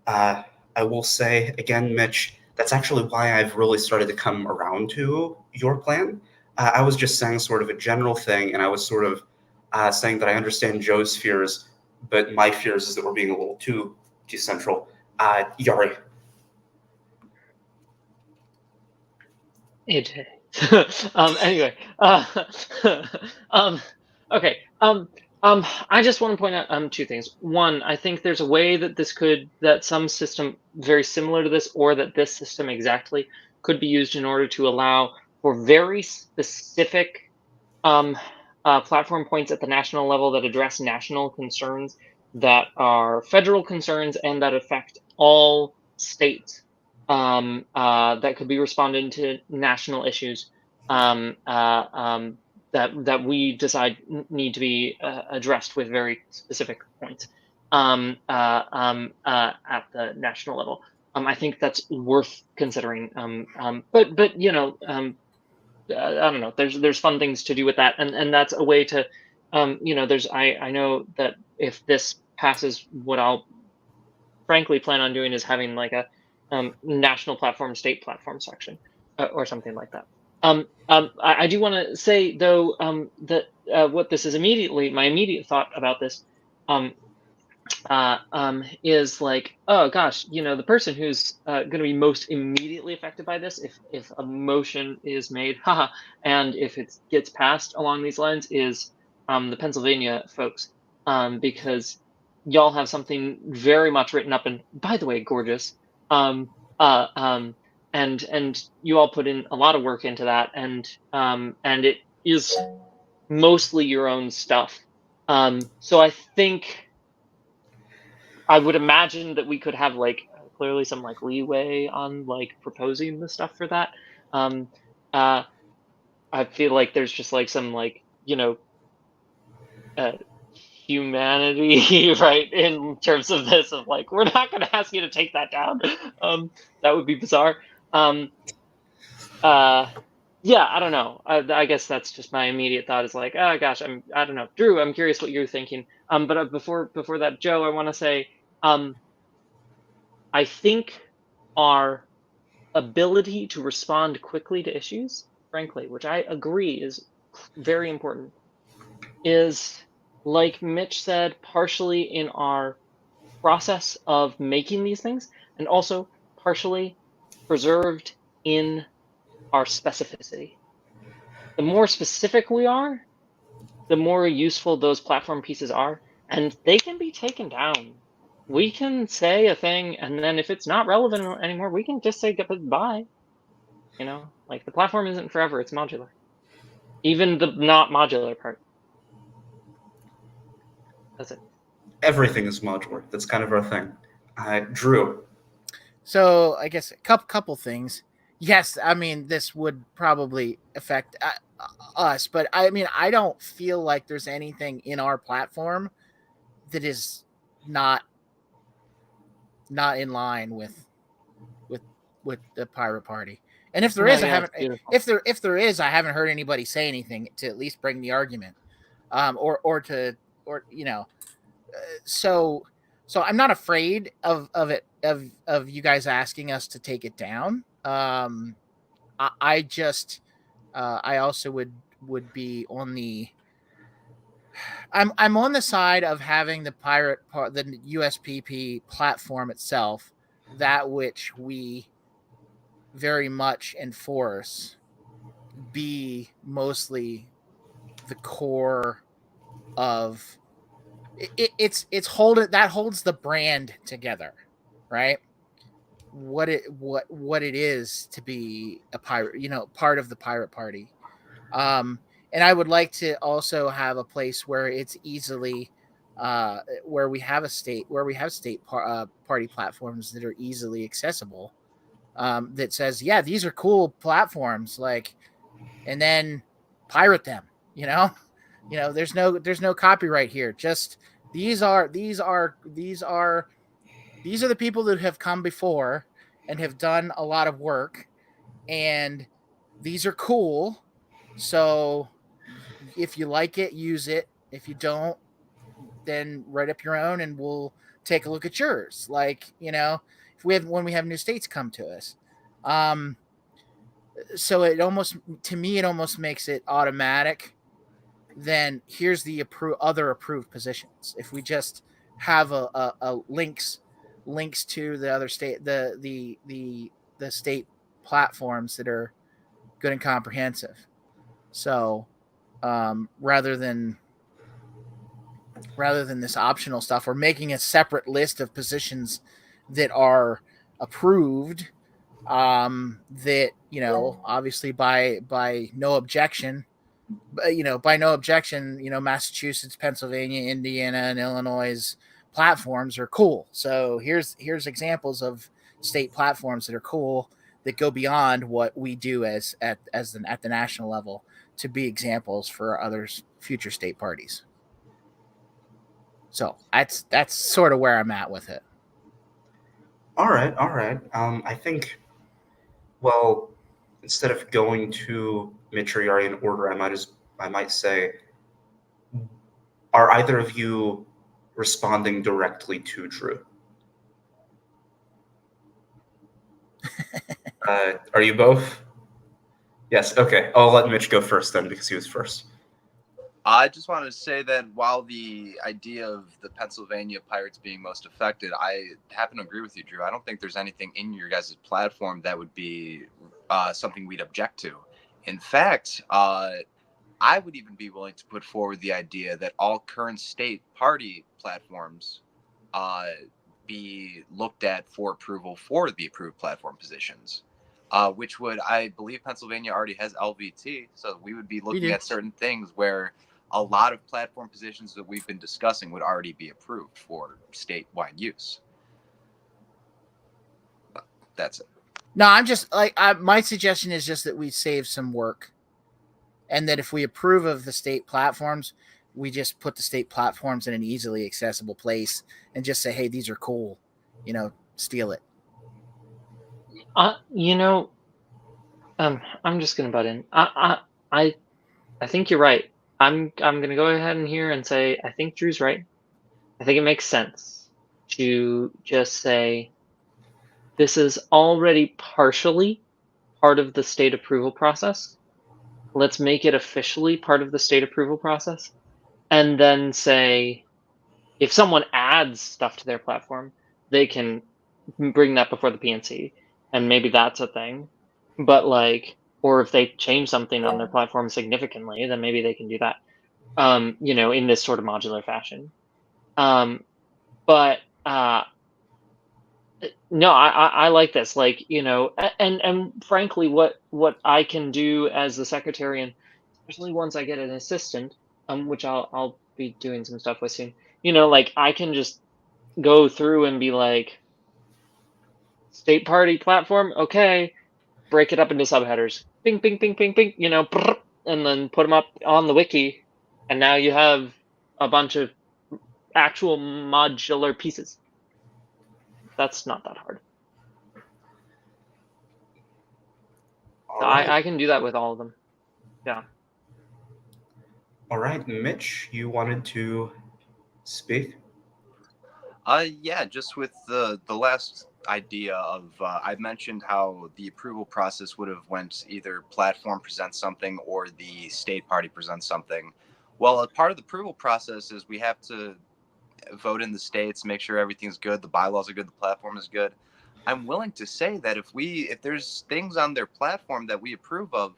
I will say again, Mitch, that's actually why I've really started to come around to your plan. I was just saying sort of a general thing, and I was sort of saying that I understand Joe's fears, but my fears is that we're being a little too central. Yari. AJ. Anyway. Okay. I just want to point out two things. One, I think there's a way that some system very similar to this, or that this system exactly, could be used in order to allow for very specific platform points at the national level that address national concerns that are federal concerns and that affect all states, that could be responded to national issues that we decide need to be addressed with very specific points at the national level. I think that's worth considering. But you know, I don't know. There's fun things to do with that, and that's a way to, you know. I know that if this passes, what I'll frankly plan on doing is having like a national platform, state platform section, or something like that. I do want to say though that what this is my immediate thought about this is like, oh gosh, you know, the person who's going to be most immediately affected by this, if a motion is made, and if it gets passed along these lines, is the Pennsylvania folks, because y'all have something very much written up, and by the way, gorgeous. And you all put in a lot of work into that, and it is mostly your own stuff. So I think I would imagine that we could have like clearly some like leeway on like proposing the stuff for that. I feel like there's just like some like, you know, humanity, right, in terms of this, of like, we're not going to ask you to take that down. That would be bizarre. Yeah, I don't know. I guess that's just my immediate thought is like, oh gosh, I don't know. Drew, I'm curious what you're thinking. But before that, Joe, I want to say, I think our ability to respond quickly to issues, frankly, which I agree is very important, is, like Mitch said, partially in our process of making these things, and also partially preserved in our specificity. The more specific we are, the more useful those platform pieces are, and they can be taken down. We can say a thing, and then if it's not relevant anymore, we can just say goodbye. You know, like the platform isn't forever; it's modular. Even the not modular part. That's it. Everything is modular. That's kind of our thing. Drew. So I guess a couple things. Yes, I mean this would probably affect us, but I mean I don't feel like there's anything in our platform that is not in line with the Pirate Party. And if there No, is, I yeah, haven't. it's beautiful. If there is, I haven't heard anybody say anything to at least bring the argument, or you know. So I'm not afraid of it of you guys asking us to take it down. I just I also would be on the I'm on the side of having the the USPP platform itself, that which we very much enforce, be mostly the core of it's holds the brand together, right? What it is to be a pirate, part of the Pirate Party. And I would like to also have a place where it's easily where we have state party platforms that are easily accessible, that says, yeah, these are cool platforms, like, and then pirate them, there's no copyright here. Just these are the people that have come before and have done a lot of work, and these are cool. So if you like it, use it. If you don't, then write up your own and we'll take a look at yours. Like, when we have new states come to us. So it almost makes it automatic. Then here's the other approved positions. If we just have a links to the other state, the state platforms that are good and comprehensive. So rather than this optional stuff, we're making a separate list of positions that are approved, that obviously by no objection, Massachusetts, Pennsylvania, Indiana, and Illinois platforms are cool. So here's examples of state platforms that are cool, that go beyond what we do at the national level, to be examples for others, future state parties. So that's sort of where I'm at with it. All right. I think, well, instead of going to matriarchy in order, I might say, are either of you responding directly to Drew? Are you both? Yes. Okay. I'll let Mitch go first then, because he was first. I just wanted to say that while the idea of the Pennsylvania Pirates being most affected, I happen to agree with you, Drew. I don't think there's anything in your guys' platform that would be something we'd object to. In fact, I would even be willing to put forward the idea that all current state party platforms be looked at for approval for the approved platform positions, which would, I believe Pennsylvania already has LVT, so we would be looking at certain things where a lot of platform positions that we've been discussing would already be approved for statewide use. That's it. No, I'm just my suggestion is just that we save some work, and that if we approve of the state platforms, we just put the state platforms in an easily accessible place and just say, hey, these are cool, steal it. I'm just gonna butt in. I think you're right. I'm gonna go ahead and here and say I think Drew's right. I think it makes sense to just say this is already partially part of the state approval process. Let's make it officially part of the state approval process, and then say if someone adds stuff to their platform, they can bring that before the PNC, and maybe that's a thing. But like, or if they change something on their platform significantly, then maybe they can do that. In this sort of modular fashion. But no, I like this. Like, and frankly, what I can do as the secretary, and especially once I get an assistant, which I'll be doing some stuff with soon. Like I can just go through and be like, state party platform, okay, break it up into subheaders, ping, ping, ping, ping, ping, and then put them up on the wiki, and now you have a bunch of actual modular pieces. That's not that hard. All So right. I can do that with all of them. Yeah. All right, Mitch, you wanted to speak? Yeah, just with the last idea of I mentioned how the approval process would have went either platform presents something or the state party presents something. Well, a part of the approval process is we have to vote in the states, make sure everything's good, the bylaws are good, the platform is good. I'm willing to say that if there's things on their platform that we approve of,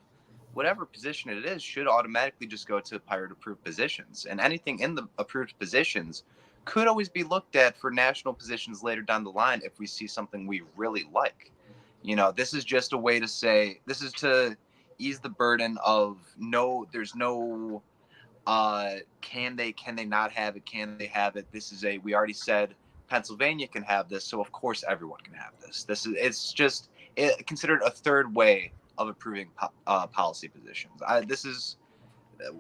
whatever position it is should automatically just go to pirate approved positions, and anything in the approved positions could always be looked at for national positions later down the line if we see something we really like. This is just a way to say, this is to ease the burden of there's no can they not have it, can they have it. We already said Pennsylvania can have this, so of course everyone can have this. It's just considered a third way of approving policy positions. This is,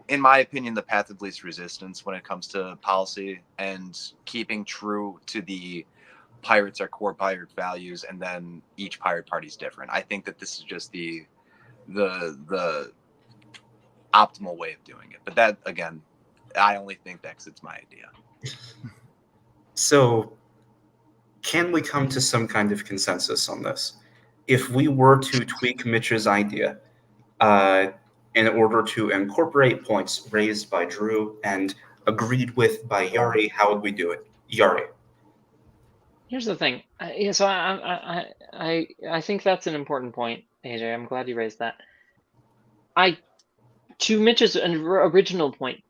in my opinion, the path of least resistance when it comes to policy and keeping true to the pirates are core pirate values, and then each pirate party is different. I think that this is just the optimal way of doing it. But that, again, I only think that because it's my idea. So, can we come to some kind of consensus on this? If we were to tweak Mitch's idea in order to incorporate points raised by Drew and agreed with by Yari, how would we do it? Yari. Here's the thing. So I think that's an important point, AJ. I'm glad you raised that. To Mitch's original point,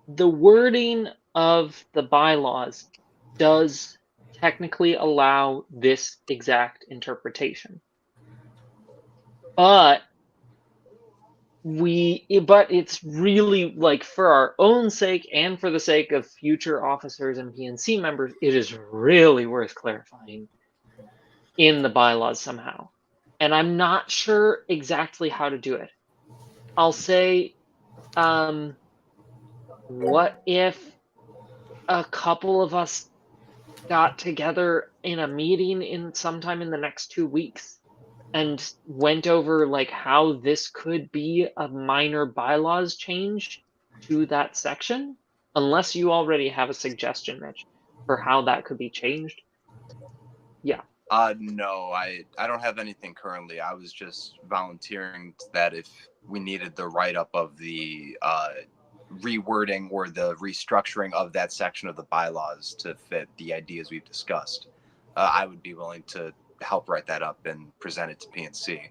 the wording of the bylaws does technically allow this exact interpretation. But it's really, like, for our own sake and for the sake of future officers and PNC members, it is really worth clarifying in the bylaws somehow. And I'm not sure exactly how to do it. I'll say, what if a couple of us got together in a meeting sometime in the next 2 weeks and went over like how this could be a minor bylaws change to that section, unless you already have a suggestion, Mitch, for how that could be changed. Yeah. No, I don't have anything currently. I was just volunteering that if we needed the write-up of the rewording or the restructuring of that section of the bylaws to fit the ideas we've discussed, I would be willing to help write that up and present it to PNC.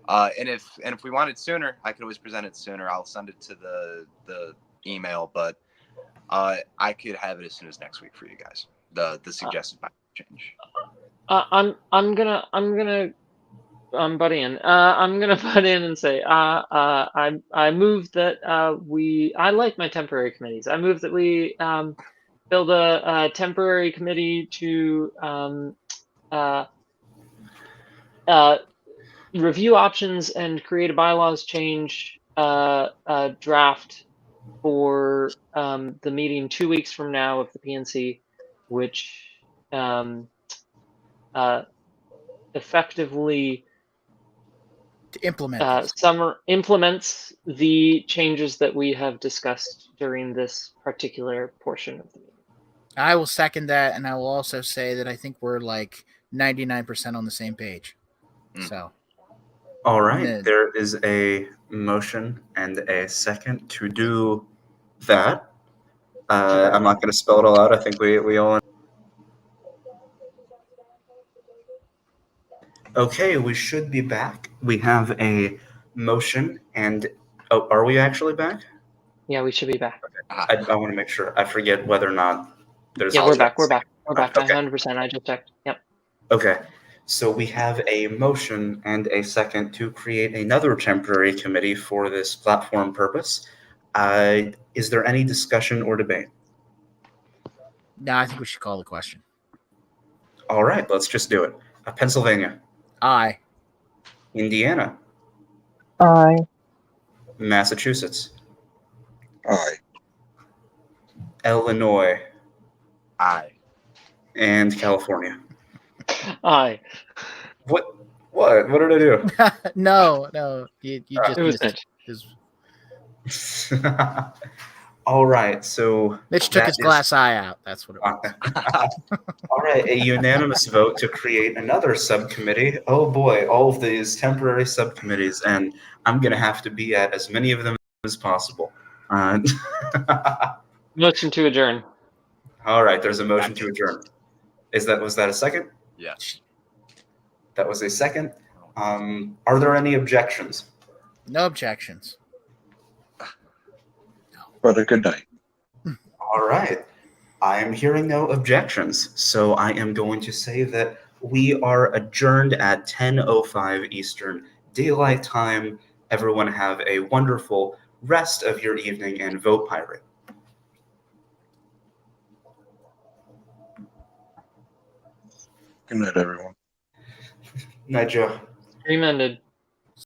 And if we want it sooner, I could always present it sooner. I'll send it to the email, but I could have it as soon as next week for you guys. The suggested bylaw change. I'm gonna butt in. I'm gonna butt in and say I move that I like my temporary committees. I move that we build a temporary committee to review options and create a bylaws change draft for the meeting 2 weeks from now of the PNC, which effectively To implement this. implements the changes that we have discussed during this particular portion of the meeting. I will second that, and I will also say that I think we're like 99% on the same page. So, All right, Then- there is a motion and a second to do that. I'm not going to spell it all out. I think we all. Okay, we should be back. We have a motion, and are we actually back? Yeah, we should be back. I want to make sure. I forget whether or not there's. Yeah, we're back. We're back. We're back. Okay. 100%. I just checked. Yep. Okay, so we have a motion and a second to create another temporary committee for this platform purpose. Is there any discussion or debate? No, I think we should call the question. All right, let's just do it. Pennsylvania, Aye. Indiana, Aye. Massachusetts, Aye. Illinois, Aye. and California. Aye. What? What did I do? No. You just It was missed Mitch. his- All right, so Mitch took that his is- glass eye out. That's what it was. All right, a unanimous vote to create another subcommittee. Oh boy, all of these temporary subcommittees, and I'm gonna have to be at as many of them as possible. Motion to adjourn. All right, there's a motion to adjourn. Was that a second? Yes. That was a second. Are there any objections? No objections. But a good night. All right. I am hearing no objections, so I am going to say that we are adjourned at 10:05 Eastern Daylight Time. Everyone have a wonderful rest of your evening and vote pirate. Good night, everyone. Night, Joe. Stream ended.